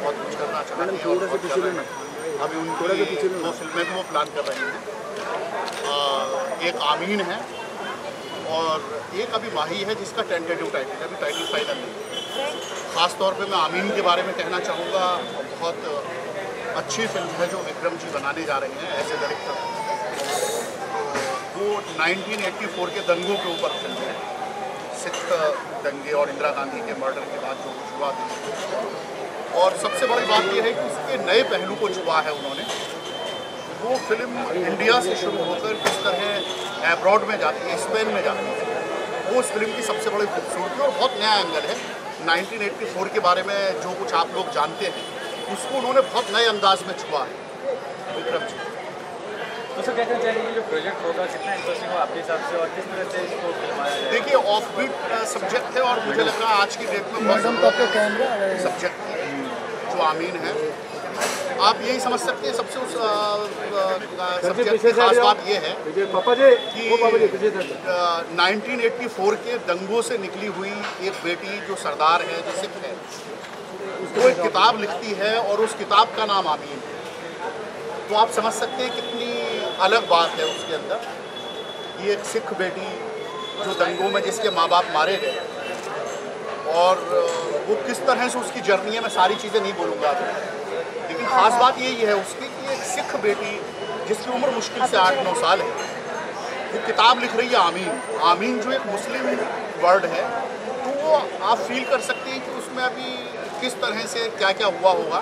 बहुत कुछ करना चाहती हैं और बहुत कर रहे हैं। अभी उनकी 2 फिल्में भी वो प्लान कर रही हैं। एक आमीन है और एक अभी माही है जिसका टेंटेटिव टाइटल है, अभी टाइटल फाइनल नहीं। ख़ास तौर पे मैं आमीन के बारे में कहना चाहूँगा, बहुत अच्छी फिल्म है जो विक्रम जी बनाने जा रहे हैं एज ए डायरेक्टर। वो 1984 के दंगों के ऊपर फिल्म है, सिख दंगे और इंदिरा गांधी के मर्डर के बाद जो कुछ हुआ था। और सबसे बड़ी बात यह है कि उसके नए पहलू को छुआ है उन्होंने। वो फिल्म इंडिया से शुरू होकर किस तरह एब्रॉड में जाती है, स्पेन में जाती है, वो उस फिल्म की सबसे बड़ी खूबसूरती और बहुत नया एंगल है। 1984 के बारे में जो कुछ आप लोग जानते हैं उसको उन्होंने बहुत नए अंदाज में छुआ है विक्रम जी। तो सर क्या कहना चाहिए जो प्रोजेक्ट होगा कितना इंटरेस्टिंग हो आपके हिसाब से और किस तरह से इसको फिल्माया जाए? देखिए, ऑफ बीट सब्जेक्ट है और मुझे लग रहा है आज की डेट में बहुत सब्जेक्ट है जो आमीन है। आप यही समझ सकते हैं सबसे उस सब्जेक्ट की खास बात ये है कि 1984 के दंगों से निकली हुई एक बेटी जो सरदार है, जो सिख है, वो एक किताब लिखती है और उस किताब का नाम आमीन है। तो आप समझ सकते हैं कितनी अलग बात है उसके अंदर। ये एक सिख बेटी जो दंगों में जिसके माँ बाप मारे गए और वो किस तरह से उसकी जर्नी है, मैं सारी चीज़ें नहीं बोलूँगा, लेकिन ख़ास बात यही है उसकी कि एक सिख बेटी जिसकी उम्र मुश्किल से 8-9 साल है, वो किताब लिख रही है आमीन। आमीन जो एक मुस्लिम वर्ड है, तो वो आप फील कर सकते हैं कि उसमें अभी किस तरह से क्या क्या हुआ होगा,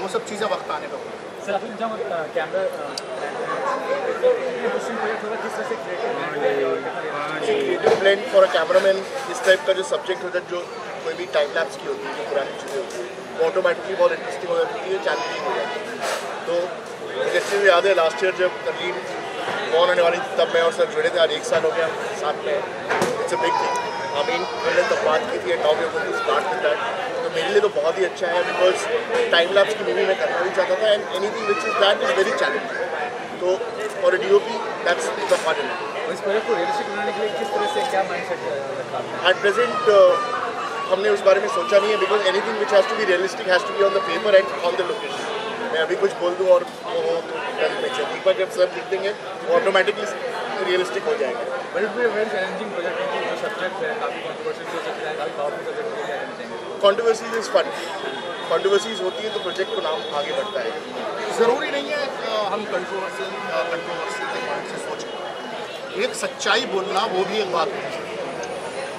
वो सब चीज़ें वक्त आने पर। सर आपने जब camera creative blend for a cameraman, इस टाइप का जो सब्जेक्ट होता है, जो कोई भी टाइम लैप्स की होती है, जो पुरानी चीज़ें होती है, वो ऑटोमेटिकली बहुत इंटरेस्टिंग हो जाती है, चैलेंजिंग हो जाती है। तो जैसे मुझे याद है लास्ट ईयर जब तर्लीम कौन होने वाली थी, तब मैं और सर जुड़े थे। आज 1 साल हो गया साथ में। It's a big thing. Amin मैंने तब बात की थी and now we are going to start with that. तो मेरे लिए तो बहुत ही अच्छा है बिकॉज टाइम लैप्स की मूवी मैं करना भी चाहता था and anything which is that is very challenging. तो for a DOP that's the fun in it. इस प्रोजेक्ट को रियलिस्टिक बनाने के लिए किस तरह से क्या माइंडसेट है? एट प्रेजेंट हमने उस बारे में सोचा नहीं है because anything which has to be realistic has to be on the paper and on the location. मैं अभी कुछ बोल दूँ और वो एक बार जब सब लिख देंगे वो ऑटोमेटिकली रियलिस्टिक हो जाएगा। But it be very challenging project है, जो सब्जेक्ट है काफ़ी कंट्रोवर्शियल हो सकता है, काफ़ी पावरफुल सब्जेक्ट है, क्या कहना चाहेंगे? Controversies is fun. कंट्रोवर्सीज होती है तो प्रोजेक्ट को नाम आगे बढ़ता है। ज़रूरी नहीं है हम कंट्रोवर्सी के पॉइंट से सोचें। एक सच्चाई बोलना वो भी एक बात है,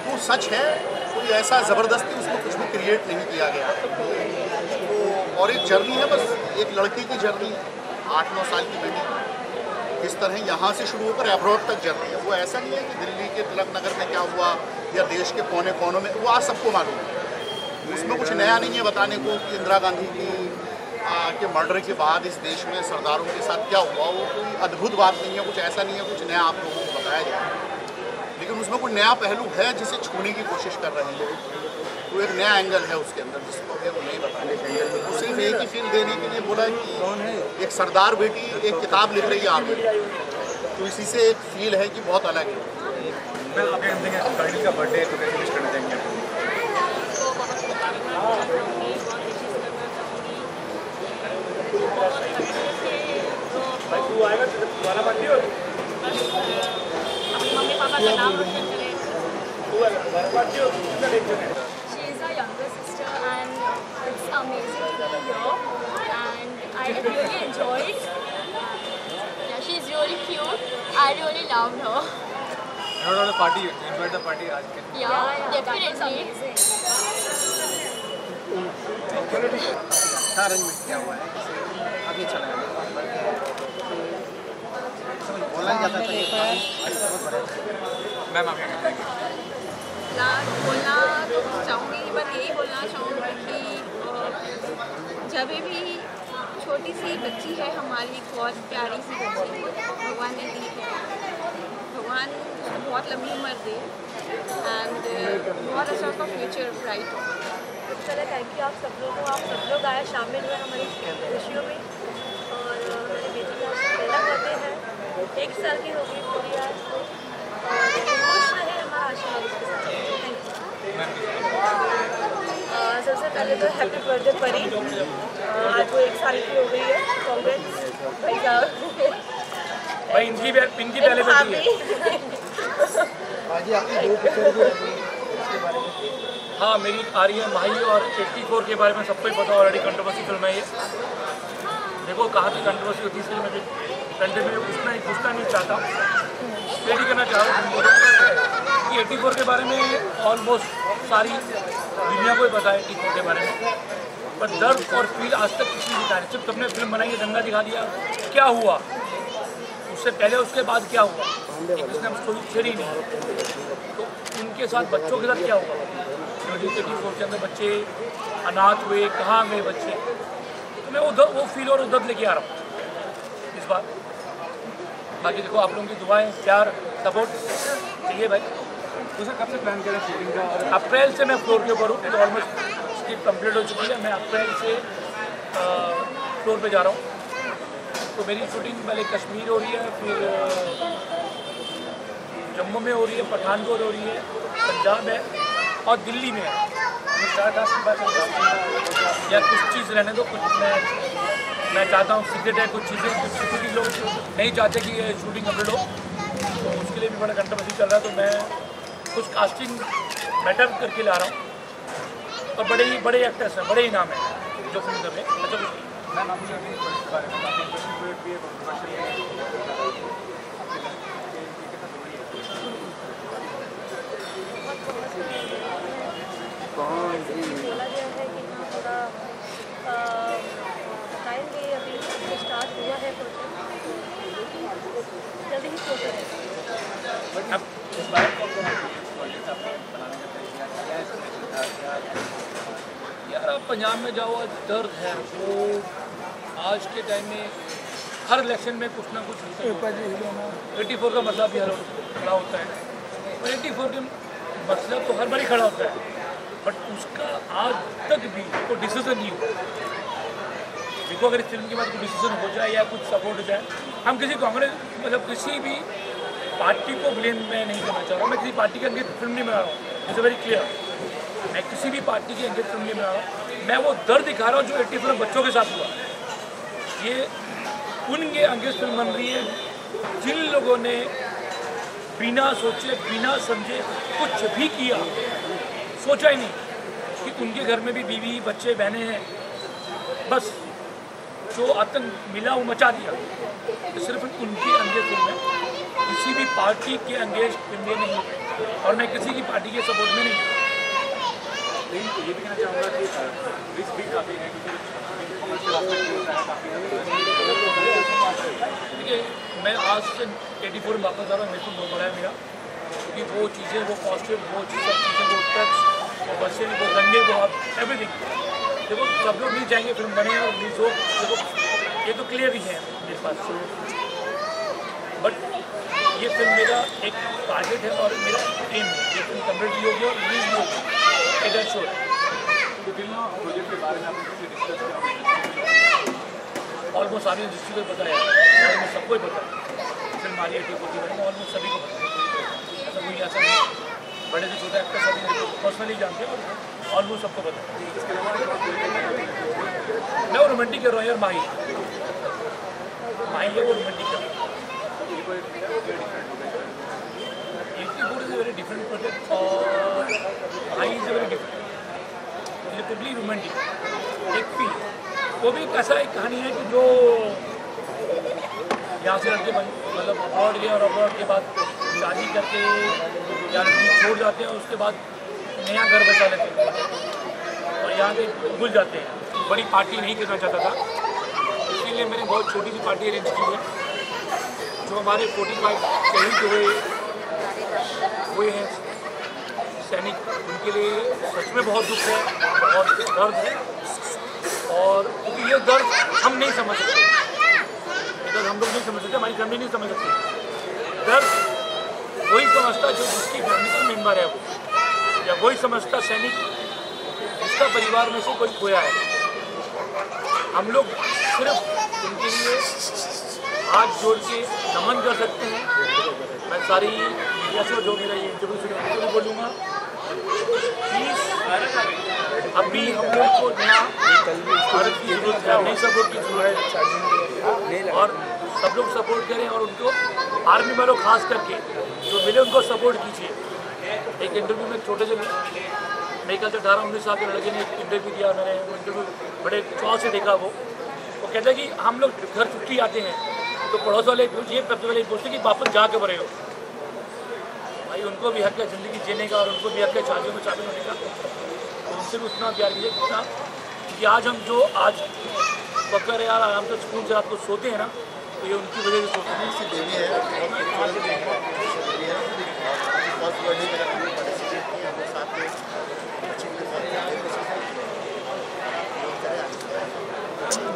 वो सच है, कोई ऐसा ज़बरदस्ती उसमें कुछ भी क्रिएट नहीं किया गया। तो और एक जर्नी है, बस एक लड़के की जर्नी, 8-9 साल की बेटी, किस तरह यहाँ से शुरू होकर एब्रॉड तक जर्नी है। वो ऐसा नहीं है कि दिल्ली के तिलक नगर में क्या हुआ या देश के कोने कोनों में, वो आज सबको मालूम है। उसमें कुछ नया नहीं है बताने को कि इंदिरा गांधी के मर्डर के बाद इस देश में सरदारों के साथ क्या हुआ। वो कोई अद्भुत बात नहीं है, कुछ ऐसा नहीं है कुछ नया आप लोगों को बताया जाए, लेकिन उसमें कोई नया पहलू है जिसे छूने की कोशिश कर रहे हैं। तो एक नया एंगल है उसके अंदर जिसको वो नहीं बताने चाहिए। तो सिर्फ एक ही फील देने के लिए बोला कि एक सरदार बेटी एक किताब लिख रही है आप, तो इसी से एक फील है कि बहुत अलग है। आप क्या कहते हैं कर्नल का बर्थडे तो कैसे विश करना चाहेंगे? मम्मी पापा का नाम रोशन करें। She is our younger sister and it's amazing to be here and I really enjoyed. Yeah, she's really cute. I really loved her. And what about the party? You enjoyed the party? Yeah, definitely. Arrangement क्या हुआ है, अभी चला बोला जाता था। Ma'am आप क्या कहते हैं? बोलना तो चाहूँगी, बस यही बोलना चाहूँगी कि जब भी छोटी सी बच्ची है हमारी, बहुत प्यारी सी बच्ची भगवान ने दी है, भगवान उसको बहुत लंबी उम्र दे एंड बहुत अच्छा उसका फ्यूचर ब्राइट हो। चलो थैंक यू आप सब लोग आए शामिल हुए हमारी खुशियों में। और मेरी बेटी का पहला बर्थडे है, 1 साल की हो गई पूरी आज, और खुश रहे, हमारा आशीर्वाद उसके साथ। Thank you. सबसे पहले तो हैप्पी बर्थडे परी, आज वो 1 साल की हो गई है। कांग्रेस भाई साहब। भाई इनकी पहले बेटी है। हाँ, मेरी आ रही है माही, और 84 के बारे में सबको ही पता ऑलरेडी, कंट्रोवर्सी फिल्म है ये। देखो कहाँ तक कंट्रोवर्सी होती है, इसलिए मैं कंटेंट में पूछना नहीं चाहता, रेडी करना चाह रहा हूँ कि 84 के बारे में ऑलमोस्ट सारी दुनिया को ही पता है 84 के बारे में, पर दर्द और फील आज तक किसी दिखा नहीं। सिर्फ सबने फिल्म बनाई है, दंगा दिखा दिया, क्या हुआ उससे पहले उसके बाद क्या हुआ, किसने स्टोरी छेड़ी नहीं। तो उनके साथ बच्चों के साथ क्या हुआ, 84 के अंदर बच्चे अनाथ हुए, कहाँ गए बच्चे, तो मैं वो फील और दर्द लेके आ रहा हूँ इस बार। बाकी देखो आप लोगों की दुआएं, प्यार, सपोर्ट चाहिए भाई। तो सर कब से प्लान करें शूटिंग का? और अप्रैल से मैं फ्लोर के ऊपर हूँ, तो ऑलमोस्ट स्क्रिप्ट कंप्लीट हो चुकी है। मैं अप्रैल से फ्लोर पे जा रहा हूँ। तो मेरी शूटिंग पहले कश्मीर हो रही है, फिर जम्मू में हो रही है, पठानकोट हो रही है, पंजाब है और दिल्ली में है। या कुछ चीज़ रहने दो, कुछ मैं चाहता हूँ सीक्रेट है, कुछ चीज़ें कुछ क्योंकि लोग नहीं चाहते कि ये शूटिंग कंप्लीट हो, तो उसके लिए भी बड़ा कंट्रोवर्सी चल रहा है। तो मैं कुछ कास्टिंग मैटर करके ला रहा हूँ, और बड़े एक्टर्स हैं, बड़े इनाम हैं जो फिल्म कर रहे हैं। अच्छा कुछ मैम आपको इस बारे में काफ़ी इंटरेस्टिंग प्रोजेक्ट भी है, कमर्शियल बोला गया है कि हाँ थोड़ा बताएंगे, अभी स्टार्ट हुआ है प्रोजेक्ट, जल्दी ही प्रोजेक्ट है। अब इस बार यार आप पंजाब में जाओ, दर्द है वो आज के टाइम में हर इलेक्शन में कुछ ना कुछ 84 का मसला भी खड़ा होता है, और 84 के मसला तो हर बार ही खड़ा होता है, बट उसका आज तक भी कोई डिसीजन नहीं हुआ। देखो अगर इस फिल्म के बाद कोई डिसीजन हो जाए या कुछ सपोर्ट हो जाए, हम किसी कांग्रेस मतलब किसी भी पार्टी को ब्लेम मैं नहीं करना चाह रहा हूँ, मैं किसी पार्टी के अंदर फिल्म नहीं बना रहा हूँ, इट्स वेरी क्लियर। मैं किसी भी पार्टी के अंदर फिल्म नहीं बना रहा हूँ, मैं वो दर्द दिखा रहा हूँ जो 84 बच्चों के साथ हुआ। ये उनके अंगेज फिल्म बन रही है जिन लोगों ने बिना सोचे बिना समझे कुछ भी किया, सोचा ही नहीं कि उनके घर में भी बीवी बच्चे बहनें हैं, बस जो आतंक मिला वो मचा दिया। तो सिर्फ उनकी अंगेज फिल्म है, किसी भी पार्टी के अंगेज फिल्म नहीं है, और मैं किसी की पार्टी के सपोर्ट में नहीं। लेकिन ये भी कहना चाहूँगा कि रिस्क भी काफ़ी है, क्योंकि कमर्शियल आस्पेक्ट भी होता है काफ़ी। देखिए मैं आज से 84 में वापस आ रहा हूँ, मेरे को बहुत बड़ा है मेरा, क्योंकि वो चीज़ें, वो कॉस्ट्यूम, वो सब चीज़ें, वो टच, वो बसें, वो दंगे, वो एवरीथिंग, देखो सब लोग मिल जाएंगे, फिल्म बने और रिलीज हो, देखो ये तो क्लियर ही है मेरे पास। बट ये फिल्म मेरा एक टारगेट है और मेरा एम है, ये फिल्म कंप्लीट भी होगी और रिलीज भी होगी, इधर शो। तो फिल्म प्रोजेक्ट के बारे में आपने कुछ डिस्कस किया? ऑलमोस्ट सारी इंडस्ट्री को पता है, में सबको ही पता है फिल्म हमारी 84 के बारे में, ऑलमोस्ट सभी को पता है। ऐसा कोई ऐसा नहीं, बड़े से छोटे एक्टर सभी मेरे को पर्सनली जानते हैं और ऑलमोस्ट सबको पता है। मैं वो रोमांटिक कर रहा हूँ यार, माही है वो रोमांटिक कर रहा हूँ। 84 is a very different project और Mahi is a very different, totally romantic एक फील। वो भी एक ऐसा एक कहानी है कि जो यहाँ से लड़के मतलब अब्रॉड गए और अब्रॉड के बाद शादी करके या लड़की छोड़ जाते हैं और उसके बाद नया घर बचा लेते हैं और यहाँ के भूल जाते हैं। बड़ी पार्टी नहीं करना चाहता था, इसीलिए मैंने बहुत छोटी सी पार्टी अरेंज की है। जो हमारे 45 शहीद हुए हैं सैनिक, उनके लिए सच में बहुत दुख है, बहुत दर्द है, और क्योंकि ये दर्द हम नहीं समझ सकते, ये दर्द हम लोग नहीं समझ सकते, हमारी फैमिली नहीं समझ सकती। दर्द वही समझता जो जिसकी फैमिली का मेम्बर है वो, या वही समझता सैनिक जिसका परिवार में से कोई खोया है। हम लोग सिर्फ उनके लिए हाथ जोड़ के नमन कर सकते हैं। मैं सारी मीडिया से जो मेरा ये इंटरव्यू सुने उनको भी बोलूँगा अभी हम लोग को नया भारत की जरूरत है, नई सपोर्ट की जरूरत है और सब लोग सपोर्ट करें और उनको आर्मी वालों खास करके जो मिले उनको सपोर्ट कीजिए। एक इंटरव्यू में छोटे से मेरे ख्याल से 18-19 साल के लड़के ने एक इंटरव्यू दिया, मैंने वो इंटरव्यू बड़े चाव से देखा। वो कहता है कि हम लोग घर छुट्टी आते हैं तो पड़ोस वाले ये सबसे पहले पूछते कि वापस जा के बड़े हो। भाई उनको भी हक है ज़िंदगी जीने का और उनको भी हक है शादियों में शामिल होने का, तो उनसे भी उतना प्यार कीजिए जितना कि आज हम जो आज पकड़ यार आराम से सुकून से रात को सोते हैं ना, तो ये उनकी वजह से सोते हैं। देवी है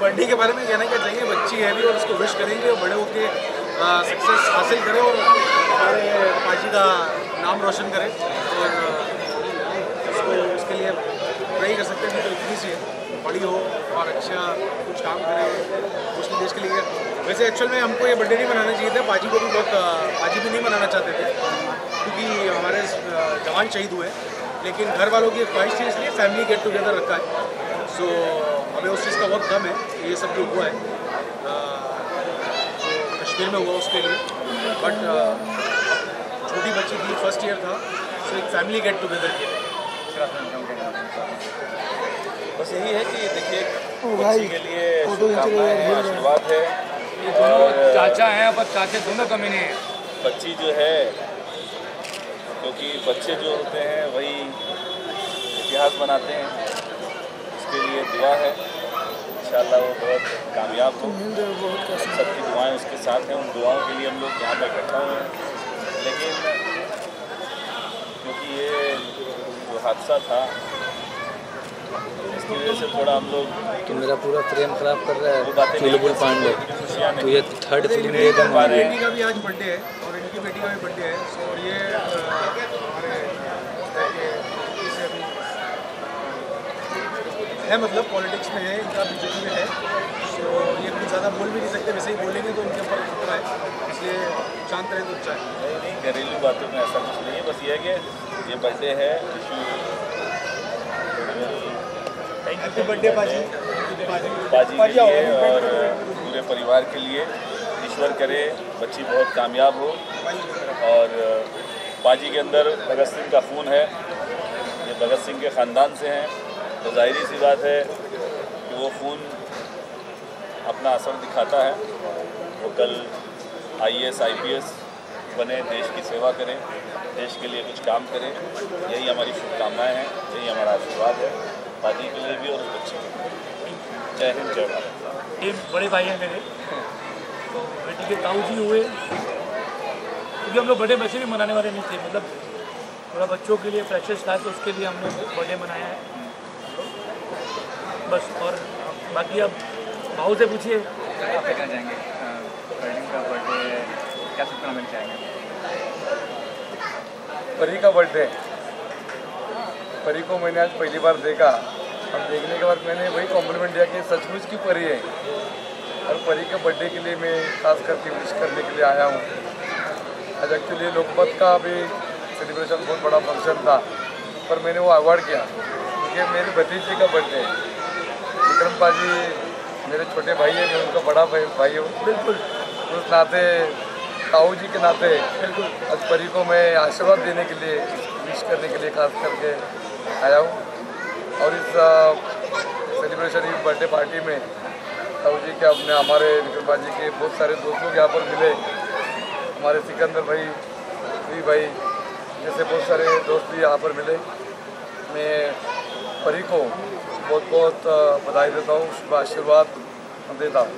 बर्थडे के बारे में कहना क्या चाहिए? बच्ची है भी और उसको विश करेंगे और बड़े होकर सक्सेस हासिल करें और हमारे पाजी का नाम रोशन करें और उसको उसके लिए ट्राई कर सकते हैं। तो इतनी सी है, बड़ी हो और अच्छा कुछ काम करे मुस्लिम देश के लिए। वैसे एक्चुअल में हमको ये बर्थडे नहीं मनाना चाहिए था, पाजी को भी बहुत पाजी भी नहीं मनाना चाहते थे क्योंकि हमारे जवान शहीद हुए, लेकिन घर वालों की ख्वाहिश थी इसलिए फैमिली गेट टुगेदर रखा है। सो अभी उस चीज़ का बहुत कम है, ये सब जो हुआ है जो कश्मीर में हुआ उसके लिए, बट छोटी बच्ची थी, फर्स्ट ईयर था, सो एक फैमिली गेट टुगेदर के लिए। बस यही है कि देखिए बच्ची के लिए शुभकामनाएं हैं, आशीर्वाद है। ये दोनों चाचा हैं पर चाचे दोनों कमीने हैं। बच्ची जो है, क्योंकि बच्चे जो होते हैं वही इतिहास बनाते हैं, उसके लिए दुआ है इंशाअल्लाह वो बहुत कामयाब हो। सबकी दुआएं उसके साथ हैं, उन दुआओं के लिए हम लोग यहाँ पर इकट्ठा हुए हैं। लेकिन क्योंकि ये जो हादसा था इसकी वजह से थोड़ा हम लोग तो मेरा पूरा फ्रेम खराब कर रहा वो बातें है चुलबुल पांडे। तो ये थर्ड फिल्म मेरी बेटी का भी आज बर्थडे है और इनकी बेटी का भी बर्थडे है। सो ये हमारे है, मतलब पॉलिटिक्स में है, इनका बीजेपी में है। सो ये कुछ ज़्यादा बोल भी नहीं सकते, वैसे ही बोलेंगे तो उनके ऊपर खतरा है, इसलिए शांत रहें तो अच्छा है। नहीं, घरेलू बातों में ऐसा कुछ नहीं है, बस ये है कि ये बर्थडे है। हैप्पी बर्थडे पाजी के लिए और पूरे परिवार के लिए ईश्वर करे बच्ची बहुत कामयाब हो। और पाजी के अंदर भगत सिंह का खून है, ये भगत सिंह के ख़ानदान से हैं, तो ज़ाहिरी सी बात है कि वो खून अपना असर दिखाता है। वो कल IAS IPS बने, देश की सेवा करें, देश के लिए कुछ काम करें, यही हमारी शुभकामनाएँ हैं, यही हमारा आशीर्वाद है पाजी के लिए भी और उस बच्चे के लिए। जय हिंद, जय भारत। ये बड़े भाई हैं मेरे, तो बेटी के ताऊ जी हुए, क्योंकि हम लोग बर्थडे वैसे भी मनाने वाले नहीं थे, मतलब थोड़ा बच्चों के लिए फ्रेशर्स था तो उसके लिए हमने बर्थडे मनाया है बस। और बाकी अब भाव से पूछिए आप क्या जाएंगे? का बर्थडे क्या शुभकामनाएं मिल जाएंगे? परी का बर्थडे, परी को मैंने आज पहली बार देखा। अब देखने के बाद मैंने वही कॉम्प्लीमेंट दिया कि सचमुच की परी है। और परी के बर्थडे के लिए मैं खास करके विश करने के लिए आया हूँ। आज एक्चुअली लोकमत का भी सेलिब्रेशन बहुत बड़ा फंक्शन था, पर मैंने वो अवॉइड किया क्योंकि मेरी भतीजी का बर्थडे है। विक्रम पाजी मेरे छोटे भाई है, मैं उनका बड़ा भाई हूँ। बिल्कुल उस नाते, ताऊ जी के नाते बिल्कुल आज परी को मैं आशीर्वाद देने के लिए, विश करने के लिए खास करके आया हूँ। और इस सेलिब्रेशन, इस बर्थडे पार्टी में ताऊ जी के अपने हमारे विक्रम पाजी के बहुत सारे दोस्त लोग यहाँ पर मिले। हमारे सिकंदर भाई, भी भाई जैसे बहुत सारे दोस्त भी यहाँ पर मिले। मैं परी को बहुत बहुत बधाई देता हूँ, शुभ आशीर्वाद देता हूँ।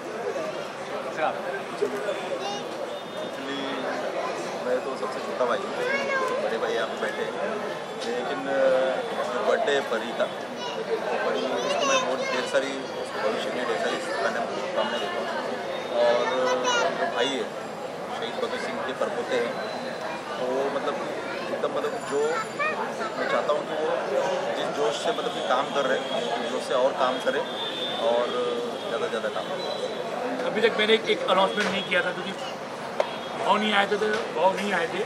एक्चुअली मैं तो सबसे छोटा भाई हूँ, बड़े भाई यहाँ पे बैठे हैं, लेकिन बर्थडे परी का, परी उसको मैं बहुत ढेर सारी भविष्य में ढेर सारी शुभकामनाएं देता हूँ। और जो भाई है शहीद भगत सिंह के परपोते हैं, तो मतलब एकदम मतलब जो मैं चाहता हूँ कि वो जिस जोश से मतलब कि काम कर रहे हैं, उस जोश से और काम करें और ज़्यादा से ज़्यादा काम करें। अभी तक मैंने एक अनाउंसमेंट नहीं किया था क्योंकि भाव नहीं आए थे, तो भाव नहीं आए थे।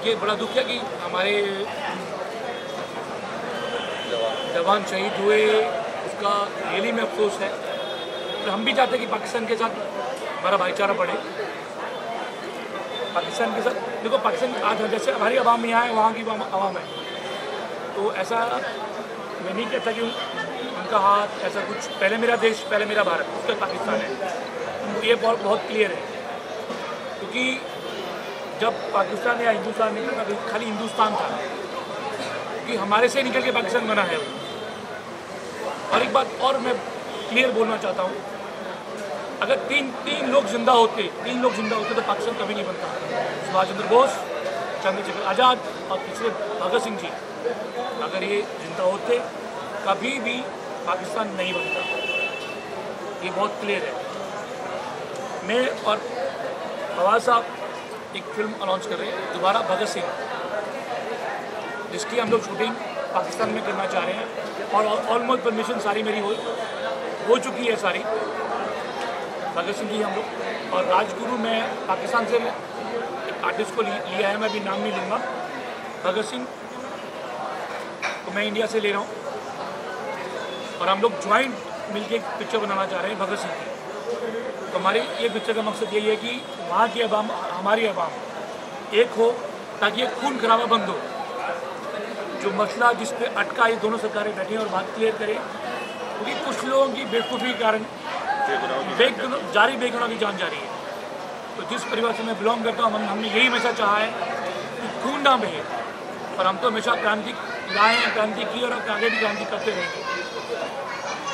देखिए बड़ा दुख है कि हमारे जवान शहीद हुए, उसका रियली में अफसोस है। तो हम भी चाहते हैं कि पाकिस्तान के साथ हमारा भाईचारा बढ़े। पाकिस्तान के साथ देखो, पाकिस्तान आज जैसे हमारी आवाम यहाँ है, वहाँ की आवाम है, तो ऐसा मैं नहीं कहता कि उनका हाथ ऐसा कुछ, पहले मेरा देश, पहले मेरा भारत, उसके पाकिस्तान है। ये बहुत क्लियर है, क्योंकि जब पाकिस्तान या हिंदुस्तान निकला था खाली हिंदुस्तान था, क्योंकि हमारे से निकल के पाकिस्तान बना है। और एक बात और मैं क्लियर बोलना चाहता हूँ, अगर तीन लोग जिंदा होते तो पाकिस्तान कभी नहीं बनता। सुभाष चंद्र बोस, चंद्रशेखर आज़ाद और पिछले भगत सिंह जी, अगर ये जिंदा होते कभी भी पाकिस्तान नहीं बनता। ये बहुत क्लियर है। मैं और फवाद साहब एक फिल्म अनाउंस कर रहे हैं दोबारा, भगत सिंह, जिसकी हम लोग शूटिंग पाकिस्तान में करना चाह रहे हैं और ऑलमोस्ट परमिशन सारी मेरी हो चुकी है सारी। भगत सिंह की हम लोग, और राजगुरु में पाकिस्तान से एक आर्टिस्ट को लिया है, मैं भी नाम नहीं लूँगा। भगत सिंह तो मैं इंडिया से ले रहा हूँ और हम लोग ज्वाइंट मिलके एक पिक्चर बनाना चाह रहे हैं भगत सिंह की। तो हमारी ये पिक्चर का मकसद यही है कि वहाँ की आवाम, हमारी आवाम एक हो, ताकि ये खून खराबा बंद हो। जो मसला जिस पे अटका, ये दोनों सरकारें बैठी हैं और बात क्लियर करें, क्योंकि कुछ लोगों की बेवकूफ़ी के कारण बेगुनाह की जान जा रही है। तो जिस परिवार से मैं बिलोंग करता हूँ, हमने यही हमेशा चाहा है कि खून ना बहे, और हम तो हमेशा क्रांति लाए हैं, क्रांति की, और आगे भी क्रांति करते रहेंगे।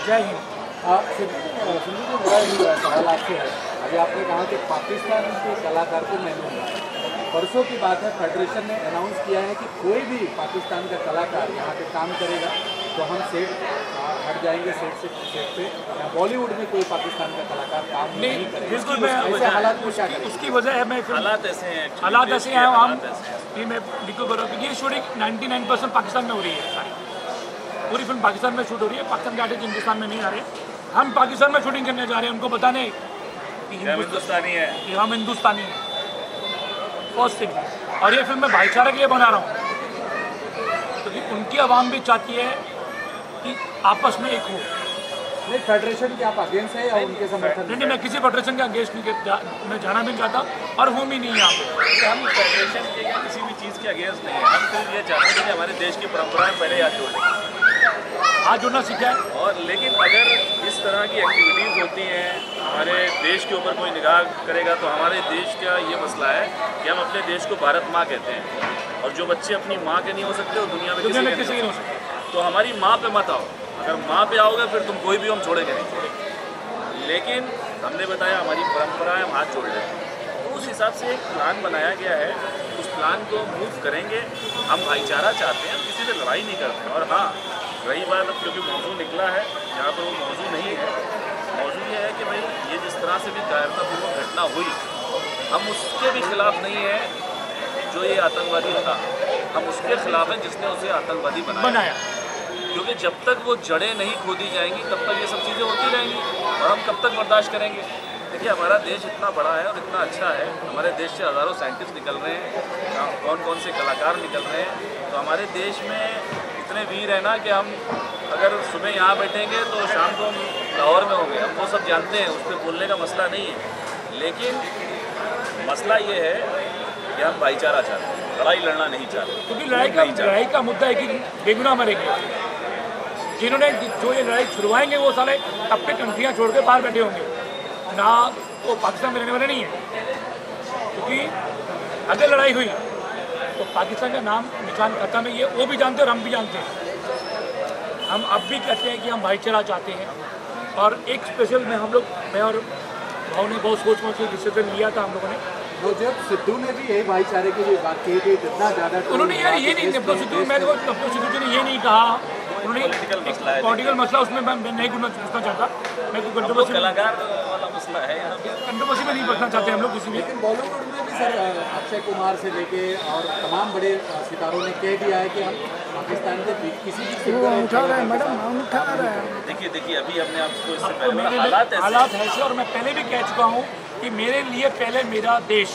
जय हिंद। सिंधु जी, मेरा सवाल आपसे है, अभी आपने कहा कि पाकिस्तान के कलाकार को मैं लूँगा। परसों की बात है, फेडरेशन ने अनाउंस किया है कि कोई भी पाकिस्तान का कलाकार यहाँ पे काम करेगा तो हम सेट हट जाएंगे, सेट पे। बॉलीवुड में कोई पाकिस्तान का कलाकार काम नहीं करेगा। बिल्कुल, मैं हालात में क्या करें? उसकी वजह है, मैं हालात ऐसे हैं, हम ये मैं बिल्कुल बोल रहा हूँ कि ये शूटिंग 99% पाकिस्तान में हो रही है। सारी पूरी फिल्म पाकिस्तान में शूट हो रही है। पाकिस्तान के आर्टिस्ट हिंदुस्तान में नहीं आ रहे, हम पाकिस्तान में शूटिंग करने जा रहे हैं, उनको बताने कि हिंदुस्तानी है, कि हम हिंदुस्तानी हैं, फर्स्ट थिंग। और ये फिल्म मैं भाईचारे के लिए बना रहा हूँ, क्योंकि उनकी आवाम भी चाहती है कि आपस में एक हो। नहीं, फेडरेशन के आप अगेंस्ट है या उनके समर्थन? नहीं, मैं किसी फेडरेशन के अगेंस्ट नहीं, मैं जाना भी नहीं चाहता और हूँ भी नहीं यहाँ पे। हम फेडरेशन के या किसी भी चीज़ के अगेंस्ट नहीं है। हम सिर्फ ये चाहते हैं कि हमारे देश की परंपराएं पहले याद जोड़ें, आज जुड़ना सीखा है। और लेकिन अगर इस तरह की एक्टिविटीज़ होती हैं, हमारे देश के ऊपर कोई निगाह करेगा, तो हमारे देश का ये मसला है कि हम अपने देश को भारत माँ कहते हैं, और जो बच्चे अपनी माँ के नहीं हो सकते वो दुनिया में किसी के नहीं हो सकते। तो हमारी माँ पे मत आओ, अगर माँ पे आओगे फिर तुम कोई भी हम छोड़ेंगे नहीं। लेकिन हमने बताया हमारी परंपरा है, हम हाथ जोड़ लेते हैं, तो उस हिसाब से एक प्लान बनाया गया है, उस प्लान को मूव करेंगे। हम भाईचारा चाहते हैं, हम किसी से लड़ाई नहीं करते। और हाँ, रही बात, अब क्योंकि मौजू निकला है, यहाँ पर वो मौजू नहीं है। मौजू ये है कि भाई ये जिस तरह से भी कायरतापूर्वक घटना हुई, हम उसके भी खिलाफ नहीं है जो ये आतंकवादी था, हम उसके खिलाफ हैं जिसने उसे आतंकवादी बनाया। क्योंकि जब तक वो जड़ें नहीं खोदी जाएंगी तब तक ये सब चीज़ें होती रहेंगी, और हम कब तक बर्दाश्त करेंगे। देखिए, हमारा देश इतना बड़ा है और इतना अच्छा है, हमारे देश से हज़ारों साइंटिस्ट निकल रहे हैं, कौन कौन से कलाकार निकल रहे हैं। तो हमारे देश में इतने वीर हैं ना कि हम अगर सुबह यहाँ बैठेंगे तो शाम को हम लाहौर में होंगे। हम वो सब जानते हैं, उस पर बोलने का मसला नहीं है। लेकिन मसला ये है कि हम भाईचारा चाहते हैं, लड़ाई लड़ना नहीं चाहते। क्योंकि लड़ाई का मुद्दा है कि बेगुनाह मरेंगे। जिन्होंने जो ये लड़ाई छुड़वाएंगे वो साले अपने कंट्रियाँ छोड़ के बाहर बैठे होंगे ना, वो पाकिस्तान में रहने वाले नहीं है। क्योंकि अगर लड़ाई हुई तो पाकिस्तान का नाम निशान खत्म है, ये वो भी जानते हैं और हम भी जानते हैं। हम अब भी कहते हैं कि हम भाईचारा चाहते हैं। और एक स्पेशल में हम लोग, मैं और भाव ने बहुत सोच के डिसीजन लिया था हम लोगों ने। वो जब सिद्धू ने भी यही भाईचारे की बात की थी, कितना ज़्यादा उन्होंने ये नहीं, सिद्धू जी ने ये नहीं कहा, उन्होंने पॉलिटिकल मसला उसमें मैं नहीं पूछना चाहता, मैं कोई कंट्रोवर्सी कलाकार वाला मसला है, कंट्रोवर्सी में नहीं पूछना चाहते हम लोग किसी भी। लेकिन बॉलीवुड में भी सर अक्षय कुमार से लेके और तमाम बड़े सितारों ने कह दिया है कि हम पाकिस्तान के किसी भी सिंगर उठा रहे हैं, मैडम हम उठा रहे हैं। देखिए अभी हमने आपको इससे पहले हालात ऐसे, और मैं पहले भी कह चुका हूँ कि मेरे लिए पहले मेरा देश,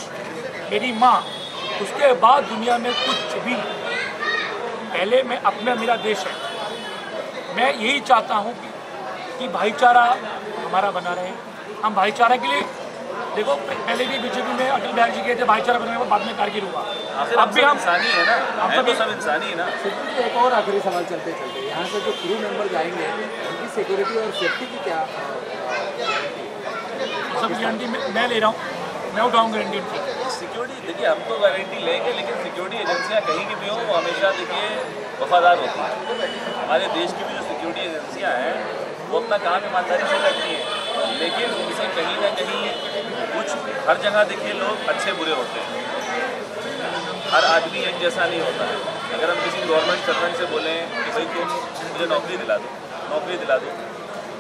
मेरी माँ, उसके बाद दुनिया में कुछ भी, पहले मैं अपना मेरा देश है, मैं यही चाहता हूँ कि भाईचारा हमारा बना रहे। हम भाईचारा के लिए देखो, पहले भी बीजेपी में अटल बिहारी जी गए थे भाईचारा बनाने में, बाद में कारगिल हुआ। अब भी हम इंसानी है ना, हम तो सब इंसानी है ना। एक और आखिरी सवाल चलते चलते, यहाँ से जो क्रू मेंबर जाएंगे उनकी सिक्योरिटी और सेफ्टी की क्या सब गारंटी मैं ले रहा हूँ, मैं उठाऊँगा गारंटी उनकी। सिक्योरिटी देखिए, हम तो गारंटी लेंगे, लेकिन सिक्योरिटी एजेंसियाँ कहीं की भी हो वो हमेशा देखिए वफादार होती हैं। हमारे देश की भी जो सिक्योरिटी एजेंसियाँ हैं वो अपना काम ईमानदारी से करती हैं, लेकिन उनसे कहीं ना कहीं कुछ, हर जगह देखिए लोग अच्छे बुरे होते हैं, हर आदमी एक जैसा नहीं होता है। अगर हम किसी गवर्नमेंट सर्वेंट से बोलें कि भाई तुम मुझे नौकरी दिला दो, नौकरी दिला दो,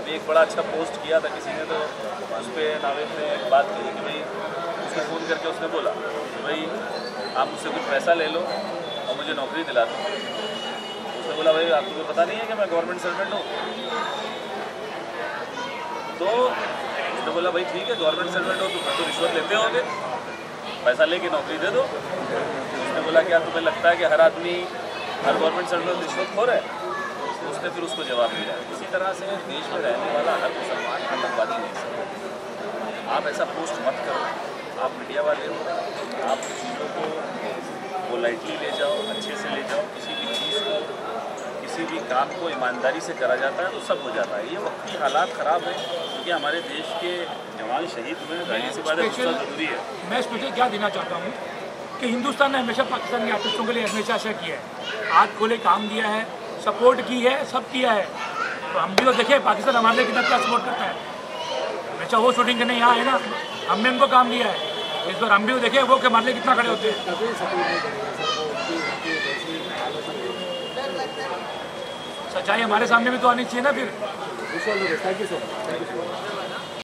अभी एक बड़ा अच्छा पोस्ट किया था किसी ने, तो उस पर नावेद ने एक बात कही कि भाई उसको फ़ोन करके उसने बोला कि भाई आप मुझसे कुछ पैसा ले लो और मुझे नौकरी दिला दो। उसने बोला भाई आपको पता नहीं है कि मैं गवर्नमेंट सर्वेंट हूँ? तो उसने बोला भाई ठीक है, गवर्नमेंट सर्वेंट हो तो रिश्वत लेते होगे, पैसा लेके नौकरी दे दो। उसने बोला क्या तुम्हें लगता है कि हर आदमी, हर गवर्नमेंट सर्वेंट रिश्वतखोर है? उसने फिर उसको जवाब दिया। इसी तरह से देश में रहने वाला हर मुसलमान आतंकवादी नहीं सकता। आप ऐसा पोस्ट मत करो, आप मीडिया वाले हो, आप चीज़ों को पोलाइटली ले जाओ, अच्छे से ले जाओ। किसी भी चीज़ को, किसी भी काम को ईमानदारी से करा जाता है तो सब हो जाता है। ये वक्त की हालात ख़राब है क्योंकि हमारे देश के जवान शहीद हुए, जाहिर सी बात है गुस्सा ज़रूरी है। मैं स्पेशल क्या देना चाहता हूँ कि हिंदुस्तान ने हमेशा पाकिस्तान के आर्टिस्टों के लिए हमेशा ऐसा किया है, हाथ खोले काम दिया है, सपोर्ट की है, सब किया है। तो हम भी तो देखिए पाकिस्तान हमारे लिए कितना क्या सपोर्ट करता है, हमेशा वो शूटिंग करने यहाँ है ना, हमने उनको काम दिया है। इस बार हम भी तो देखें वो कि हमारे लिए कितना खड़े होते हैं। सच्चाई हमारे सामने भी तो आनी चाहिए ना फिर। Thank you so much.